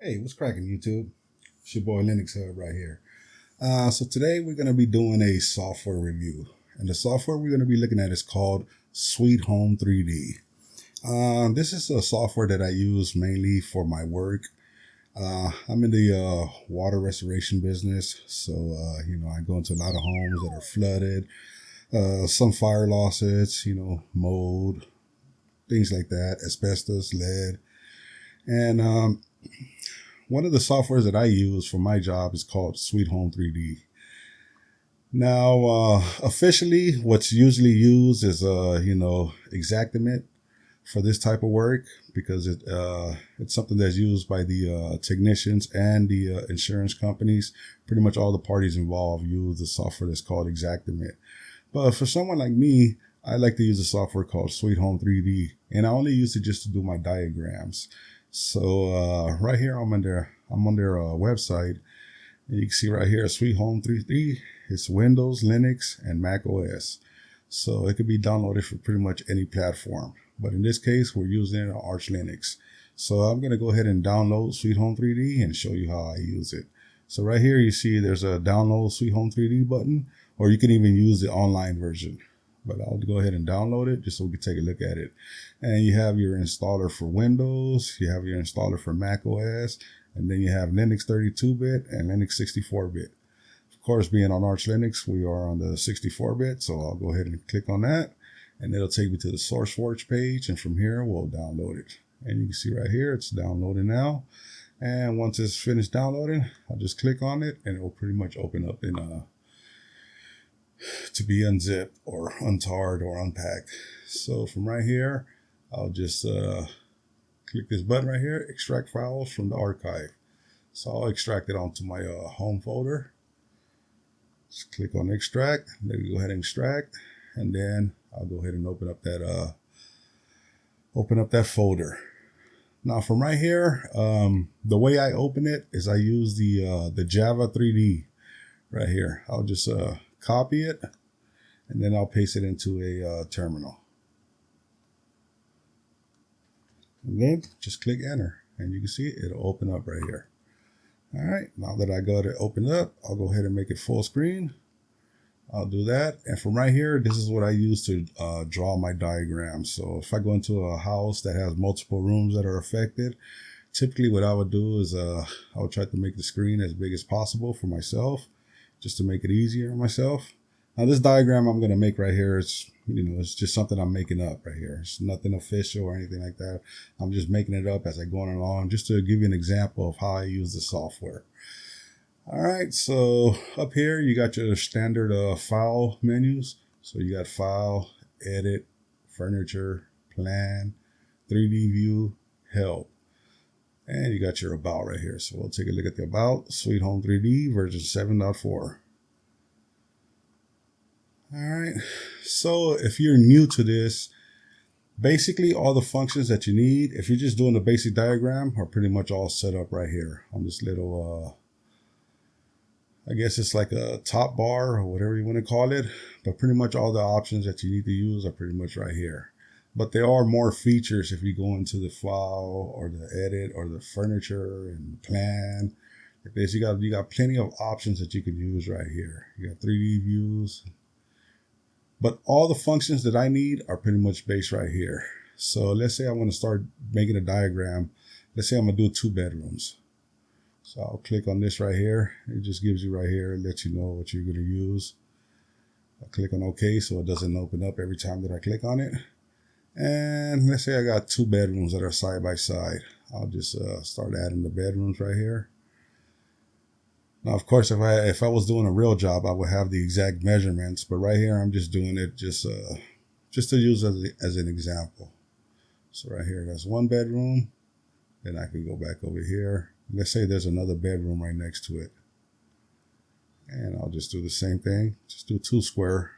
Hey, what's cracking, YouTube? It's your boy LinuxHub right here. So today we're going to be doing a software review. And the software we're going to be looking at is called SweetHome3D. This is a software that I use mainly for my work. I'm in the water restoration business. So, I go into a lot of homes that are flooded, some fire losses, mold, things like that, asbestos, lead. And one of the softwares that I use for my job is called SweetHome3D. Now, officially, what's usually used is, Exactimate for this type of work because it's something that's used by the technicians and the insurance companies. Pretty much all the parties involved use the software that's called Exactimate. But for someone like me, I like to use a software called SweetHome3D, and I only use it just to do my diagrams. So right here, I'm on their website, and you can see right here, SweetHome3D. It's Windows, Linux, and Mac OS. So it could be downloaded for pretty much any platform. But in this case, we're using it on Arch Linux. So I'm going to go ahead and download SweetHome3D and show you how I use it. So right here, you see there's a download SweetHome3D button, or you can even use the online version. But I'll go ahead and download it just so we can take a look at it. And you have your installer for Windows, you have your installer for Mac OS, and then you have Linux 32-bit and Linux 64-bit. Of course, being on Arch Linux, we are on the 64-bit, so I'll go ahead and click on that, and it'll take me to the SourceForge page, and from here, we'll download it. And you can see right here, it's downloading now. And once it's finished downloading, I'll just click on it, and it will pretty much open up in to be unzipped or untarred or unpacked. So from right here, I'll just click this button right here, extract files from the archive. So I'll extract it onto my home folder. Just click on extract, let me go ahead and extract, and then I'll go ahead and open up that folder. Now from right here, the way I open it is I use the Java 3D right here. I'll just copy it, and then I'll paste it into a terminal. And then just click enter, and you can see it'll open up right here. All right, now that I got it opened up, I'll go ahead and make it full screen. I'll do that. And from right here, this is what I use to draw my diagram. So if I go into a house that has multiple rooms that are affected, typically what I would do is I would try to make the screen as big as possible for myself, just to make it easier on myself. Now this diagram I'm going to make right here, it's just something I'm making up right here. It's nothing official or anything like that. I'm just making it up as I go along, just to give you an example of how I use the software. All right, so up here you got your standard file menus. So you got file, edit, furniture, plan, 3D view, help. And you got your about right here. So we'll take a look at the about, SweetHome3D version 7.4. All right, so if you're new to this, basically all the functions that you need, if you're just doing the basic diagram, are pretty much all set up right here on this little, I guess it's like a top bar or whatever you want to call it, but pretty much all the options that you need to use are pretty much right here. But there are more features if you go into the file or the edit or the furniture and the plan. Like this, you got plenty of options that you can use right here. You got 3D views. But all the functions that I need are pretty much based right here. So let's say I want to start making a diagram. Let's say I'm going to do 2 bedrooms. So I'll click on this right here. It just gives you right here, lets you know what you're going to use. I'll click on OK so it doesn't open up every time that I click on it. And let's say I got 2 bedrooms that are side by side. I'll just start adding the bedrooms right here. Now, of course, if I was doing a real job, I would have the exact measurements. But right here, I'm just doing it just to use as an example. So right here, that's 1 bedroom. Then I can go back over here. Let's say there's another bedroom right next to it. And I'll just do the same thing. Just do 2 square.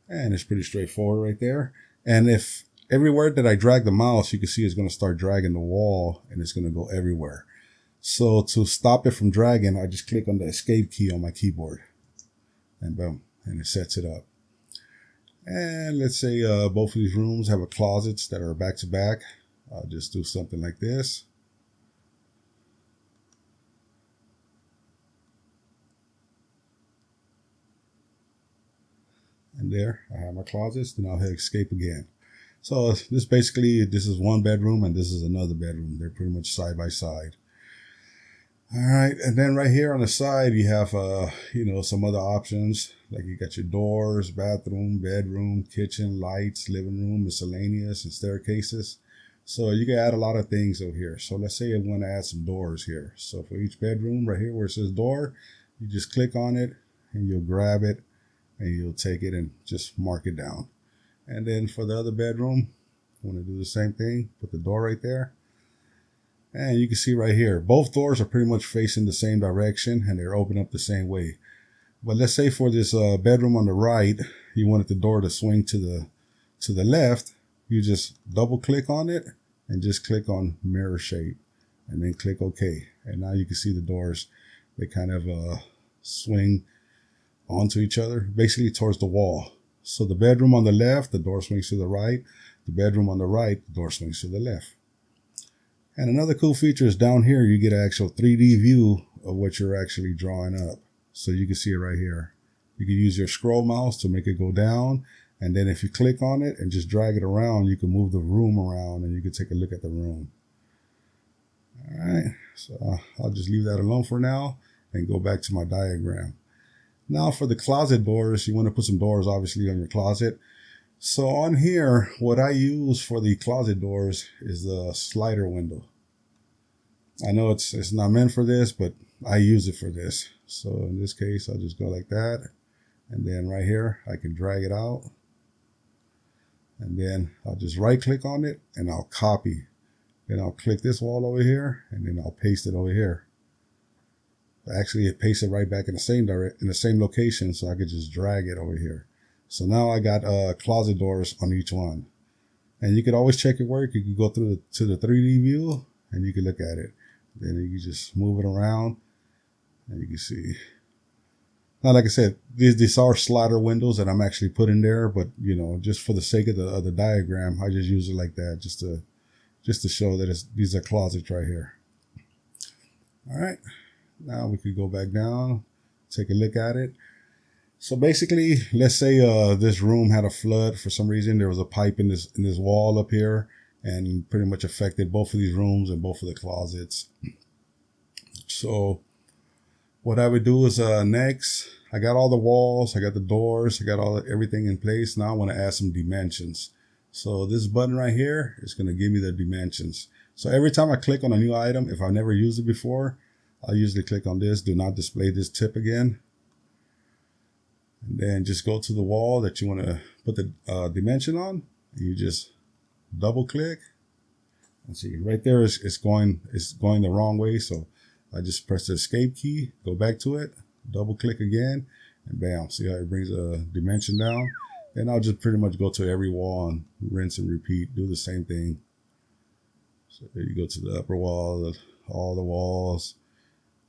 And it's pretty straightforward right there. And if everywhere that I drag the mouse, you can see it's going to start dragging the wall, and it's going to go everywhere. So to stop it from dragging, I just click on the escape key on my keyboard, and boom, and it sets it up. And let's say both of these rooms have closets that are back to back. I'll just do something like this. And there I have my closets. Then I'll hit escape again. So this is one bedroom and this is another bedroom. They're pretty much side by side. All right, and then right here on the side you have some other options, like you got your doors, bathroom, bedroom, kitchen, lights, living room, miscellaneous, and staircases. So you can add a lot of things over here. So let's say I want to add some doors here. So for each bedroom right here where it says door, you just click on it and you'll grab it and you'll take it and just mark it down. And then for the other bedroom, I want to do the same thing, put the door right there. And you can see right here, both doors are pretty much facing the same direction and they're open up the same way. But let's say for this bedroom on the right, you wanted the door to swing to the left. You just double click on it and just click on mirror shape and then click OK. And now you can see the doors, they kind of swing onto each other, basically towards the wall. So the bedroom on the left, the door swings to the right. The bedroom on the right, the door swings to the left. And another cool feature is down here, you get an actual 3D view of what you're actually drawing up. So you can see it right here. You can use your scroll mouse to make it go down. And then if you click on it and just drag it around, you can move the room around and you can take a look at the room. All right, so I'll just leave that alone for now and go back to my diagram. Now for the closet doors, you want to put some doors obviously on your closet. So on here, what I use for the closet doors is the slider window. I know it's not meant for this, but I use it for this. So in this case, I'll just go like that. And then right here, I can drag it out. And then I'll just right click on it and I'll copy. Then I'll click this wall over here and then I'll paste it over here. Actually, it pastes it right back in the same location, so I could just drag it over here. So now I got closet doors on each one. And you could always check your work. You can go through to the 3D view and you can look at it. Then you can just move it around and you can see. Now, like I said, these are slider windows that I'm actually putting there, but just for the sake of the diagram, I just use it like that just to show that these are closets right here. All right, now we could go back down, take a look at it. So basically, let's say this room had a flood for some reason. There was a pipe in this wall up here and pretty much affected both of these rooms and both of the closets. So what I would do is next, I got all the walls, I got the doors, I got everything in place. Now I want to add some dimensions. So this button right here is going to give me the dimensions. So every time I click on a new item, if I've never used it before, I'll usually click on this, do not display this tip again. And then just go to the wall that you want to put the dimension on. And you just double click. And see right there it's going the wrong way. So I just press the escape key, go back to it, double click again, and bam. See how it brings a dimension down? Then I'll just pretty much go to every wall and rinse and repeat, do the same thing. So there you go to the upper wall, all the walls,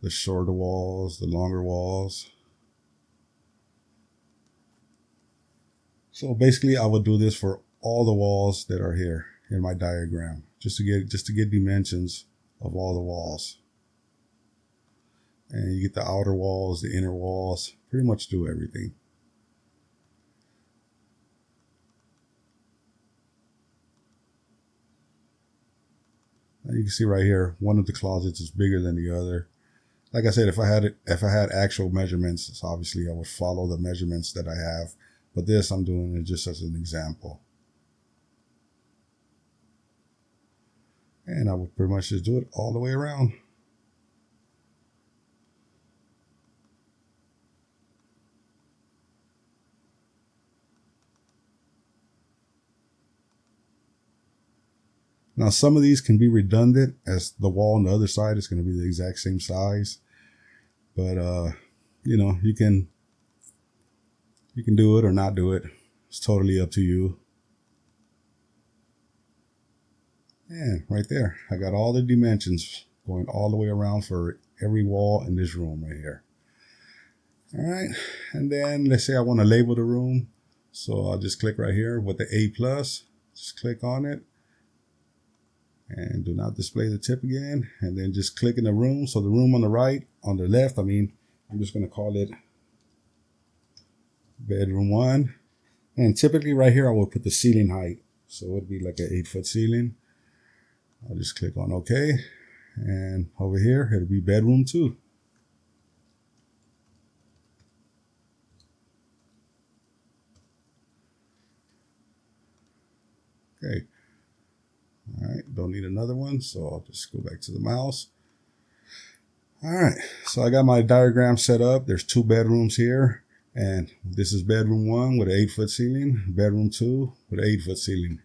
the shorter walls, the longer walls. So basically I would do this for all the walls that are here in my diagram, just to get dimensions of all the walls. And you get the outer walls, the inner walls, pretty much do everything. Now you can see right here, one of the closets is bigger than the other. Like I said, if I had actual measurements, so obviously I would follow the measurements that I have. But this I'm doing it just as an example. And I would pretty much just do it all the way around. Now some of these can be redundant, as the wall on the other side is going to be the exact same size. But you can do it or not do it. It's totally up to you. And right there, I got all the dimensions going all the way around for every wall in this room right here. All right, and then let's say I want to label the room. So I'll just click right here with the A+, just click on it. And do not display the tip again. And then just click in the room. So the room on the left, I'm just going to call it bedroom 1. And typically right here, I will put the ceiling height. So it would be like an 8-foot ceiling. I'll just click on OK. And over here, it'll be bedroom 2. Okay. All right, don't need another one, so I'll just go back to the mouse. All right, so I got my diagram set up. There's 2 bedrooms here, and this is bedroom 1 with an 8-foot ceiling, bedroom 2 with an 8-foot ceiling.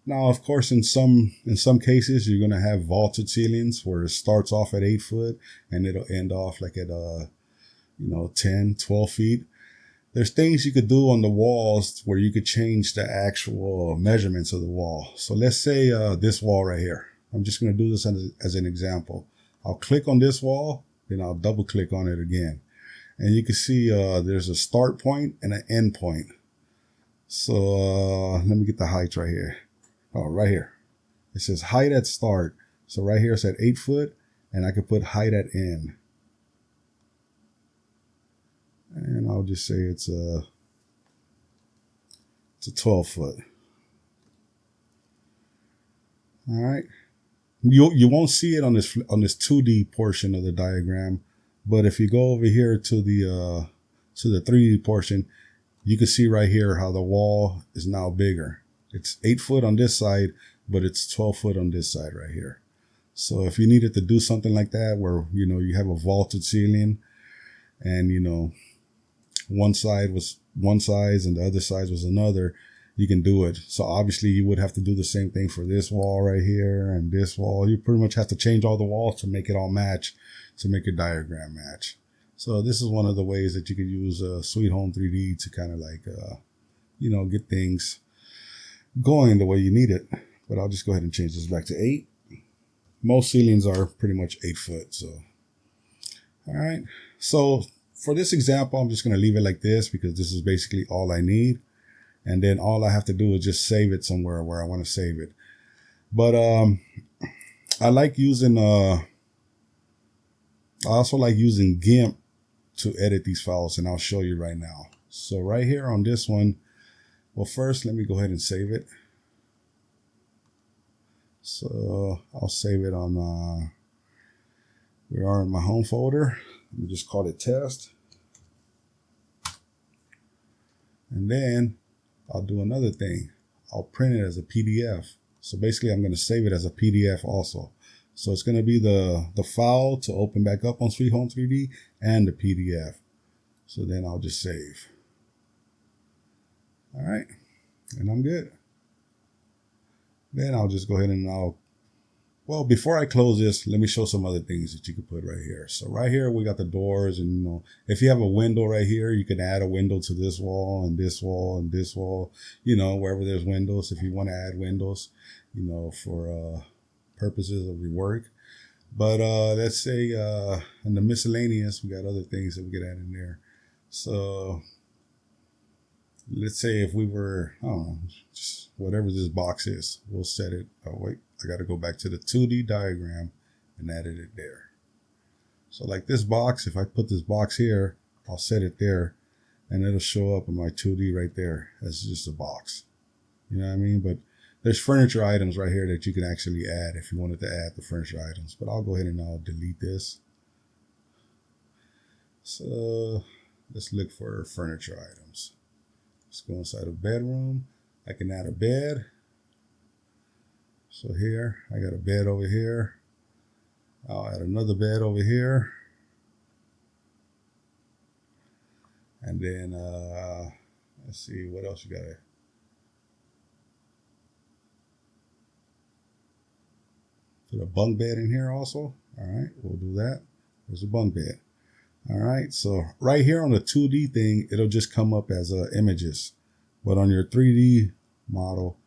Now, of course, in some cases, you're gonna have vaulted ceilings where it starts off at 8 foot and it'll end off like at 10, 12 feet. There's things you could do on the walls where you could change the actual measurements of the wall. So let's say this wall right here. I'm just going to do this as an example. I'll click on this wall, then I'll double click on it again. And you can see there's a start point and an end point. So let me get the height right here. Oh, right here. It says height at start. So right here it's at 8 foot, and I could put height at end. And I'll just say it's a 12 foot. All right. You won't see it on this 2D portion of the diagram, but if you go over here to the 3D portion, you can see right here how the wall is now bigger. It's 8 foot on this side, but it's 12 foot on this side right here. So if you needed to do something like that, where you have a vaulted ceiling, and one side was one size and the other side was another, you can do it. So obviously you would have to do the same thing for this wall right here and this wall. You pretty much have to change all the walls to make it all match, to make your diagram match. So this is one of the ways that you could use SweetHome3D to kind of like, get things going the way you need it. But I'll just go ahead and change this back to 8. Most ceilings are pretty much 8 foot. So, all right. So for this example, I'm just going to leave it like this because this is basically all I need. And then all I have to do is just save it somewhere where I want to save it. But I like using, I also like using GIMP to edit these files, and I'll show you right now. So right here on this one, well, first, let me go ahead and save it. So I'll save it on, we are in my home folder. Let me just call it test. And then I'll do another thing. I'll print it as a PDF. So basically I'm going to save it as a PDF also. So it's going to be the file to open back up on SweetHome3D and the PDF. So then I'll just save. All right. And I'm good. Then I'll just go ahead and well, before I close this, let me show some other things that you can put right here. So right here, we got the doors, and if you have a window right here, you can add a window to this wall and this wall and this wall, wherever there's windows, if you want to add windows, for purposes of your work. But let's say in the miscellaneous, we got other things that we could add in there. So let's say if we were, I don't know, just whatever this box is, we'll set it. Oh, wait, I got to go back to the 2D diagram and edit it there. So like this box, if I put this box here, I'll set it there and it'll show up in my 2D right there as just a box. You know what I mean? But there's furniture items right here that you can actually add if you wanted to add the furniture items. But I'll go ahead and I'll delete this. So let's look for furniture items. Let's go inside a bedroom. I can add a bed. So here, I got a bed over here. I'll add another bed over here. And then, let's see, what else you got to put a bunk bed in here also. All right, we'll do that. There's a bunk bed. All right, so right here on the 2D thing, it'll just come up as images. But on your 3D model,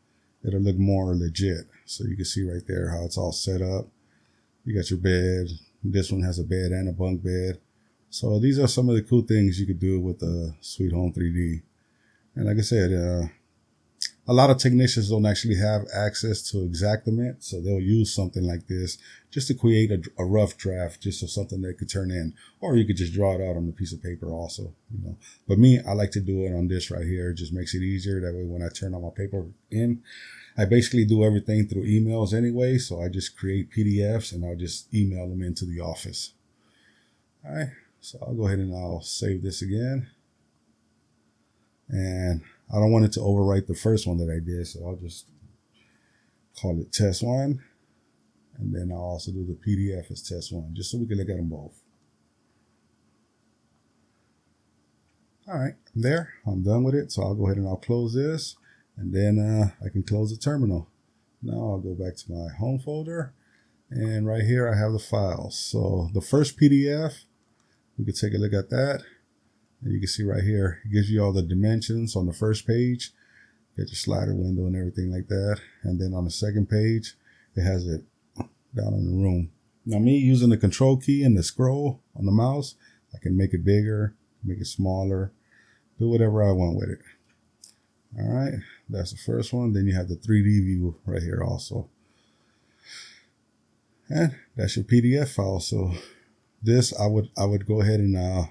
it'll look more legit. So you can see right there how it's all set up. You got your bed. This one has a bed and a bunk bed. So these are some of the cool things you could do with the SweetHome3D. And like I said, A lot of technicians don't actually have access to Xactimate, so they'll use something like this just to create a rough draft, just so something they could turn in, or you could just draw it out on a piece of paper also, you know. But me, I like to do it on this right here. It just makes it easier. That way when I turn all my paper in, I basically do everything through emails anyway, so I just create PDFs and I'll just email them into the office. All right, so I'll go ahead and I'll save this again. And I don't want it to overwrite the first one that I did, so I'll just call it test one. And then I'll also do the PDF as test one, just so we can look at them both. All right, there, I'm done with it. So I'll go ahead and I'll close this, and then I can close the terminal. Now I'll go back to my home folder, and right here I have the files. So the first PDF, we can take a look at that. And you can see right here, it gives you all the dimensions on the first page. Get your slider window and everything like that. And then on the second page, it has it down in the room. Now me using the control key and the scroll on the mouse, I can make it bigger, make it smaller, do whatever I want with it. All right, that's the first one. Then you have the 3D view right here also. And that's your PDF file. So this, I would go ahead and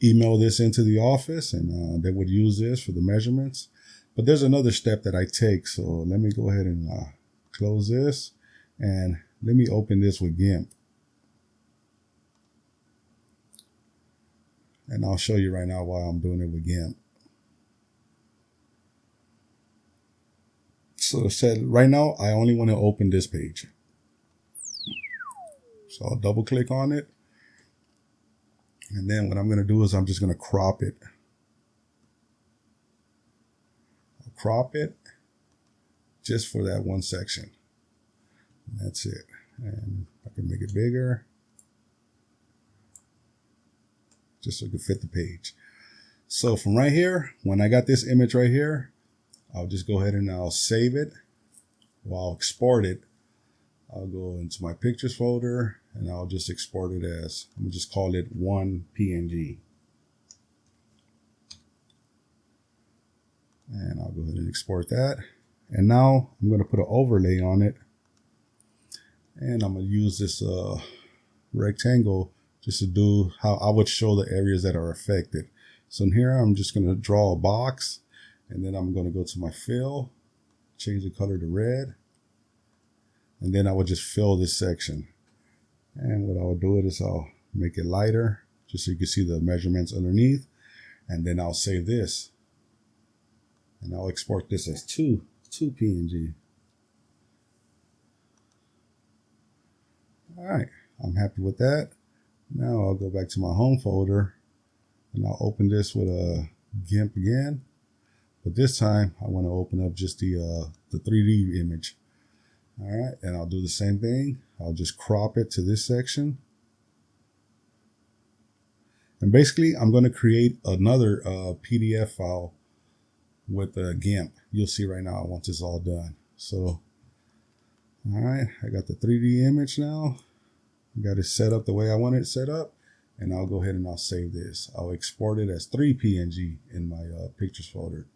email this into the office, and they would use this for the measurements. But there's another step that I take. So let me go ahead and close this, and let me open this with GIMP. And I'll show you right now why I'm doing it with GIMP. So it said right now, I only want to open this page. So I'll double click on it. And then what I'm going to do is I'm just going to crop it. I'll crop it just for that one section. And that's it. And I can make it bigger, just so it can fit the page. So from right here, when I got this image right here, I'll just go ahead and I'll save it, or I'll export it. I'll go into my pictures folder and I'll just export it as, I'm gonna just call it one PNG. And I'll go ahead and export that. And now I'm gonna put an overlay on it. And I'm gonna use this rectangle just to do how I would show the areas that are affected. So in here, I'm just gonna draw a box, and then I'm gonna go to my fill, change the color to red. And then I would just fill this section. And what I would do is I'll make it lighter, just so you can see the measurements underneath. And then I'll save this. And I'll export this as two PNG. All right, I'm happy with that. Now I'll go back to my home folder and I'll open this with a GIMP again. But this time I want to open up just the 3D image. All right, and I'll do the same thing. I'll just crop it to this section. And basically, I'm going to create another PDF file with a GIMP. You'll see right now once it's all done. So, all right, I got the 3D image now. I got it set up the way I want it set up. And I'll go ahead and I'll save this. I'll export it as 3 PNG in my pictures folder.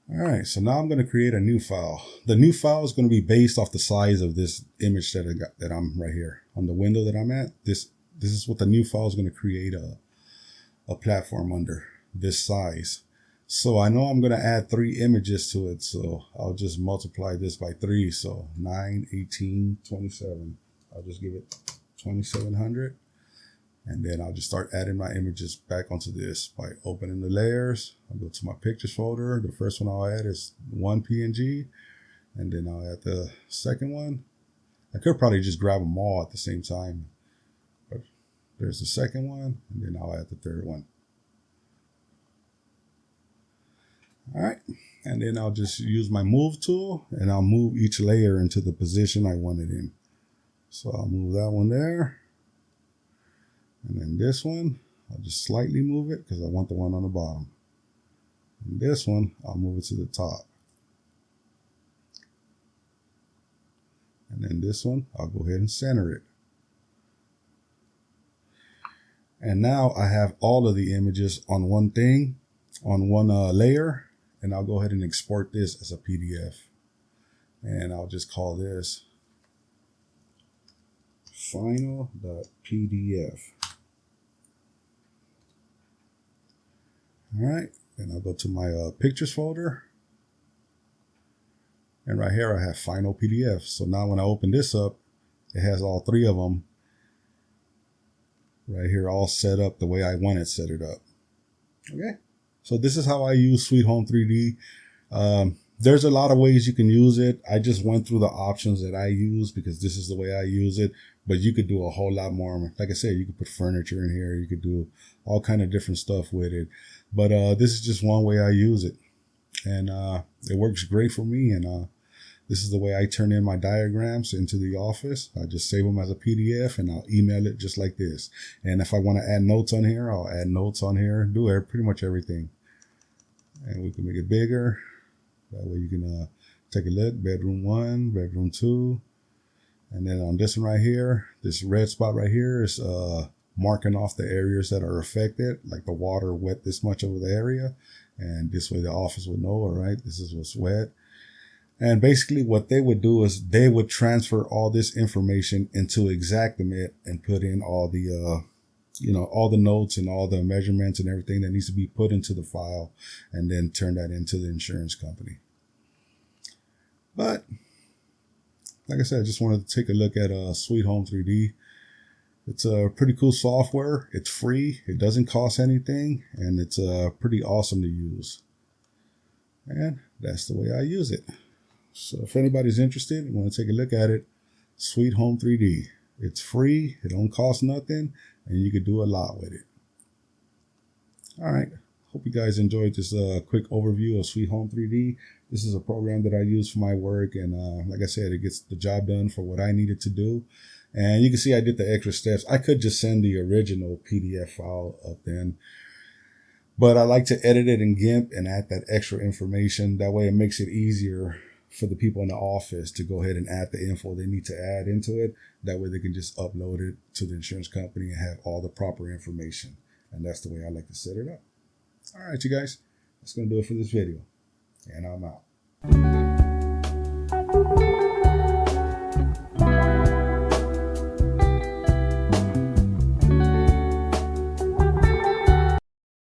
All right, so now I'm going to create a new file. The new file is going to be based off the size of this image that I got, that I'm right here on the window that I'm at. This is what the new file is going to create a platform under this size. So I know I'm going to add 3 images to it. So I'll just multiply this by 3. So 9, 18, 27. I'll just give it 2700. And then I'll just start adding my images back onto this by opening the layers. I'll go to my pictures folder. The first one I'll add is 1 PNG. And then I'll add the second one. I could probably just grab them all at the same time. But there's the second one. And then I'll add the third one. All right. And then I'll just use my move tool. And I'll move each layer into the position I want it in. So I'll move that one there. And then this one, I'll just slightly move it because I want the one on the bottom. And this one, I'll move it to the top. And then this one, I'll go ahead and center it. And now I have all of the images on one thing, on one layer, and I'll go ahead and export this as a PDF. And I'll just call this final.pdf. All right, and I'll go to my pictures folder. And right here I have final PDF. So now when I open this up, it has all three of them right here all set up the way I want it set it up. Okay, so this is how I use SweetHome3D. There's a lot of ways you can use it. I just went through the options that I use because this is the way I use it. But you could do a whole lot more. Like I said, you could put furniture in here. You could do all kind of different stuff with it. But this is just one way I use it. And it works great for me. And this is the way I turn in my diagrams into the office. I just save them as a PDF and I'll email it just like this. And if I want to add notes on here, I'll add notes on here. Do pretty much everything. And we can make it bigger. That way you can take a look. Bedroom 1, bedroom 2. And then on this one right here, this red spot right here is marking off the areas that are affected, like the water wet this much over the area. And this way the office would know, all right, this is what's wet. And basically what they would do is they would transfer all this information into Xactimate and put in all the, all the notes and all the measurements and everything that needs to be put into the file and then turn that into the insurance company. But like I said, I just wanted to take a look at SweetHome3D. It's a pretty cool software. It's free. It doesn't cost anything. And it's pretty awesome to use. And that's the way I use it. So if anybody's interested and want to take a look at it, SweetHome3D. It's free. It don't cost nothing. And you could do a lot with it. All right. Hope you guys enjoyed this quick overview of SweetHome3D. This is a program that I use for my work. And like I said, it gets the job done for what I needed to do. And you can see I did the extra steps. I could just send the original PDF file up then. But I like to edit it in GIMP and add that extra information. That way it makes it easier for the people in the office to go ahead and add the info they need to add into it. That way they can just upload it to the insurance company and have all the proper information. And that's the way I like to set it up. All right, you guys, that's going to do it for this video. And I'm out.